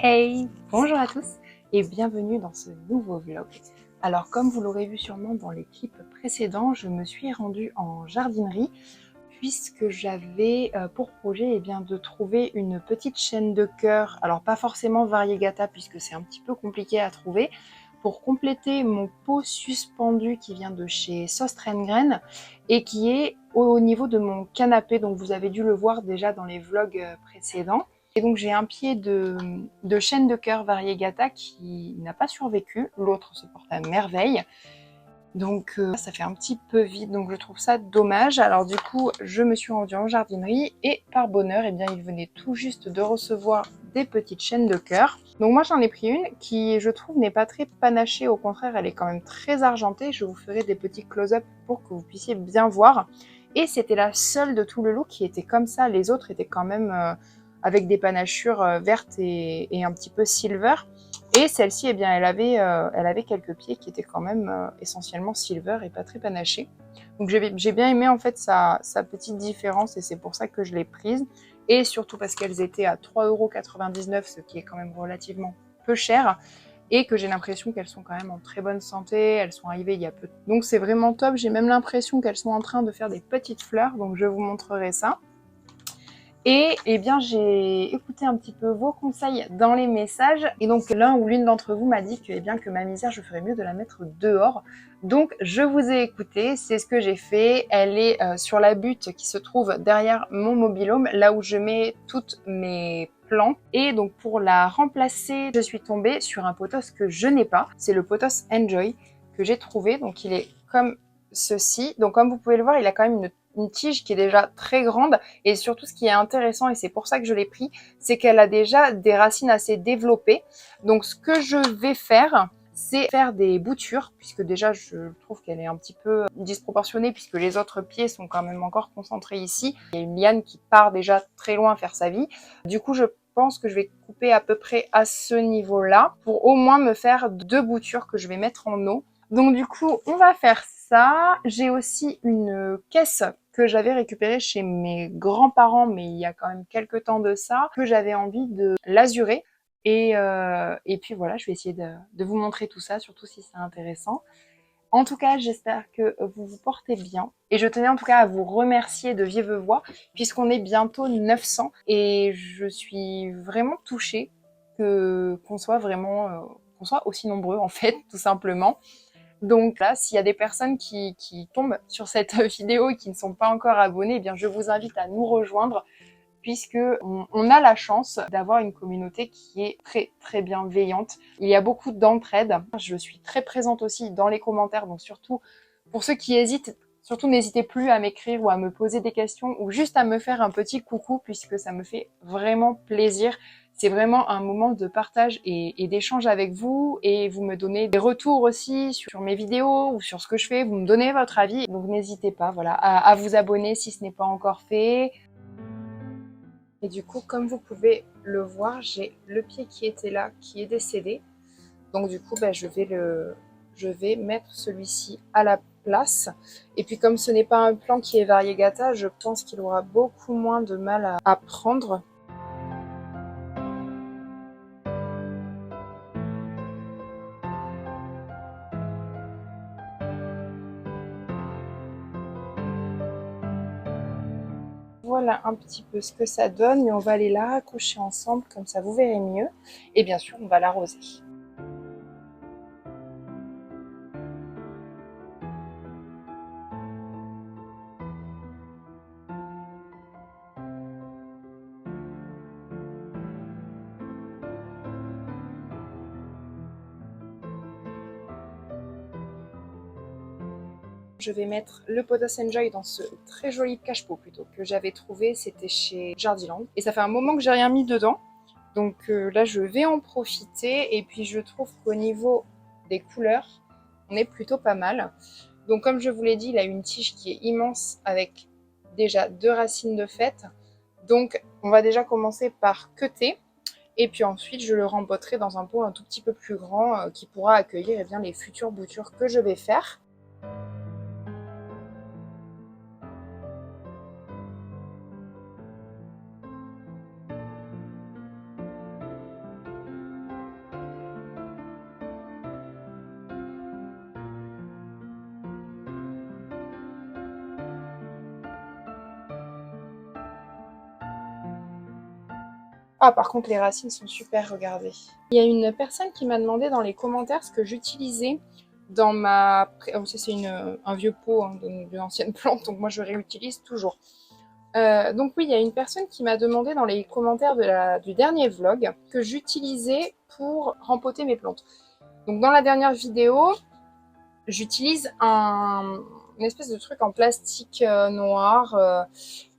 Hey! Bonjour à tous et bienvenue dans ce nouveau vlog. Alors comme vous l'aurez vu sûrement dans les clips précédents, je me suis rendue en jardinerie puisque j'avais pour projet de trouver une petite chaîne de cœur, alors pas forcément variegata puisque c'est un petit peu compliqué à trouver, pour compléter mon pot suspendu qui vient de chez Sostrengren et qui est au niveau de mon canapé, donc vous avez dû le voir déjà dans les vlogs précédents. Et donc j'ai un pied de chaîne de cœur variegata qui n'a pas survécu, l'autre se porte à merveille. Donc ça fait un petit peu vide, donc je trouve ça dommage. Alors du coup, je me suis rendue en jardinerie et par bonheur, il venait tout juste de recevoir des petites chaînes de cœur. Donc moi j'en ai pris une qui, je trouve, n'est pas très panachée, au contraire, elle est quand même très argentée. Je vous ferai des petits close-up pour que vous puissiez bien voir. Et c'était la seule de tout le lot qui était comme ça, les autres étaient quand même avec des panachures vertes et un petit peu silver. Et celle-ci, elle avait quelques pieds qui étaient quand même essentiellement silver et pas très panachés. Donc j'ai bien aimé en fait sa petite différence et c'est pour ça que je l'ai prise. Et surtout parce qu'elles étaient à 3,99 €, ce qui est quand même relativement peu cher. Et que j'ai l'impression qu'elles sont quand même en très bonne santé, elles sont arrivées il y a peu. Donc c'est vraiment top, j'ai même l'impression qu'elles sont en train de faire des petites fleurs, donc je vous montrerai ça. Et j'ai écouté un petit peu vos conseils dans les messages. Et donc l'un ou l'une d'entre vous m'a dit que ma misère, je ferais mieux de la mettre dehors. Donc je vous ai écouté, c'est ce que j'ai fait. Elle est sur la butte qui se trouve derrière mon mobil-home, là où je mets toutes mes plantes. Et donc pour la remplacer, je suis tombée sur un pothos que je n'ai pas. C'est le pothos Enjoy que j'ai trouvé. Donc il est comme ceci. Donc comme vous pouvez le voir, il a quand même une tige qui est déjà très grande et surtout ce qui est intéressant, et c'est pour ça que je l'ai pris, c'est qu'elle a déjà des racines assez développées. Donc ce que je vais faire, c'est faire des boutures, puisque déjà je trouve qu'elle est un petit peu disproportionnée puisque les autres pieds sont quand même encore concentrés ici. Il y a une liane qui part déjà très loin faire sa vie. Du coup je pense que je vais couper à peu près à ce niveau-là pour au moins me faire 2 boutures que je vais mettre en eau. Donc du coup, on va faire ça. J'ai aussi une caisse que j'avais récupérée chez mes grands-parents, mais il y a quand même quelques temps de ça, que j'avais envie de lazurer. Et puis voilà, je vais essayer de vous montrer tout ça, surtout si c'est intéressant. En tout cas, j'espère que vous vous portez bien. Et je tenais en tout cas à vous remercier de vive voix, puisqu'on est bientôt 900. Et je suis vraiment touchée qu'on soit qu'on soit aussi nombreux en fait, tout simplement. Donc là, s'il y a des personnes qui tombent sur cette vidéo et qui ne sont pas encore abonnées, je vous invite à nous rejoindre puisque on a la chance d'avoir une communauté qui est très très bienveillante. Il y a beaucoup d'entraide. Je suis très présente aussi dans les commentaires, donc surtout pour ceux qui hésitent, surtout n'hésitez plus à m'écrire ou à me poser des questions ou juste à me faire un petit coucou puisque ça me fait vraiment plaisir. C'est vraiment un moment de partage et d'échange avec vous, et vous me donnez des retours aussi sur mes vidéos ou sur ce que je fais, vous me donnez votre avis. Donc n'hésitez pas à vous abonner si ce n'est pas encore fait. Et du coup, comme vous pouvez le voir, j'ai le pied qui était là, qui est décédé. Donc du coup, je vais mettre celui-ci à la place. Et puis comme ce n'est pas un plant qui est variegata, je pense qu'il aura beaucoup moins de mal à prendre. Voilà un petit peu ce que ça donne, mais on va aller la raccrocher ensemble, comme ça vous verrez mieux. Et bien sûr, on va l'arroser. Je vais mettre le Pothos Enjoy dans ce très joli cache-pot plutôt que j'avais trouvé, c'était chez Jardiland. Et ça fait un moment que j'ai rien mis dedans, donc là je vais en profiter. Et puis je trouve qu'au niveau des couleurs, on est plutôt pas mal. Donc comme je vous l'ai dit, il a une tige qui est immense avec déjà 2 racines de fête. Donc on va déjà commencer par cutter. Et puis ensuite, je le rempoterai dans un pot un tout petit peu plus grand qui pourra accueillir les futures boutures que je vais faire. Ah, par contre, les racines sont super, regardez. Il y a une personne qui m'a demandé dans les commentaires ce que j'utilisais dans ma... Ça, c'est un vieux pot hein, d'une ancienne plante, donc moi, je réutilise toujours. Donc oui, il y a une personne qui m'a demandé dans les commentaires du dernier vlog que j'utilisais pour rempoter mes plantes. Donc dans la dernière vidéo, j'utilise une espèce de truc en plastique noir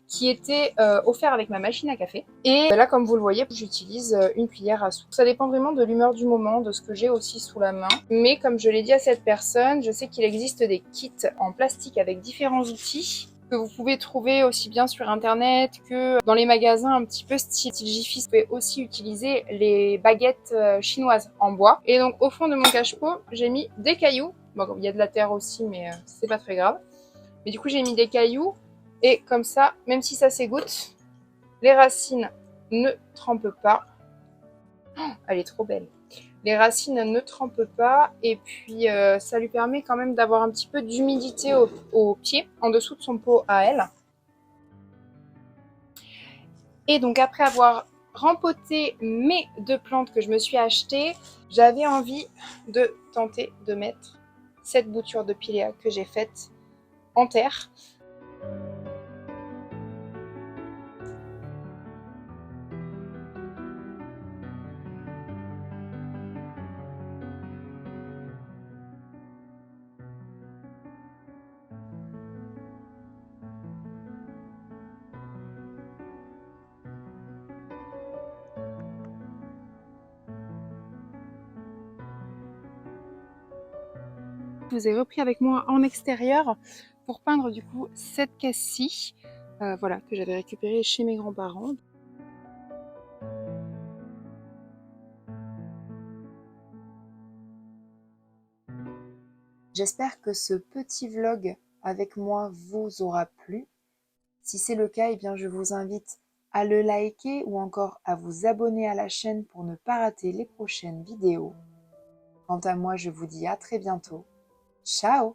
qui était offert avec ma machine à café. Et là, comme vous le voyez, j'utilise une cuillère à soupe. Ça dépend vraiment de l'humeur du moment, de ce que j'ai aussi sous la main. Mais comme je l'ai dit à cette personne, je sais qu'il existe des kits en plastique avec différents outils que vous pouvez trouver aussi bien sur internet que dans les magasins un petit peu style Jiffy. Vous pouvez aussi utiliser les baguettes chinoises en bois. Et donc au fond de mon cache-pot, j'ai mis des cailloux. Bon, il y a de la terre aussi, mais c'est pas très grave. Mais du coup, j'ai mis des cailloux et comme ça, même si ça s'égoutte, les racines ne trempent pas. Oh, elle est trop belle. Les racines ne trempent pas et puis ça lui permet quand même d'avoir un petit peu d'humidité au pied, en dessous de son pot à elle. Et donc après avoir rempoté mes 2 plantes que je me suis achetées, j'avais envie de tenter de mettre cette bouture de pilea que j'ai faite en terre. Je vous ai repris avec moi en extérieur pour peindre du coup cette caisse-ci, voilà, que j'avais récupérée chez mes grands-parents. J'espère que ce petit vlog avec moi vous aura plu. Si c'est le cas, eh bien je vous invite à le liker ou encore à vous abonner à la chaîne pour ne pas rater les prochaines vidéos. Quant à moi, je vous dis à très bientôt. Ciao!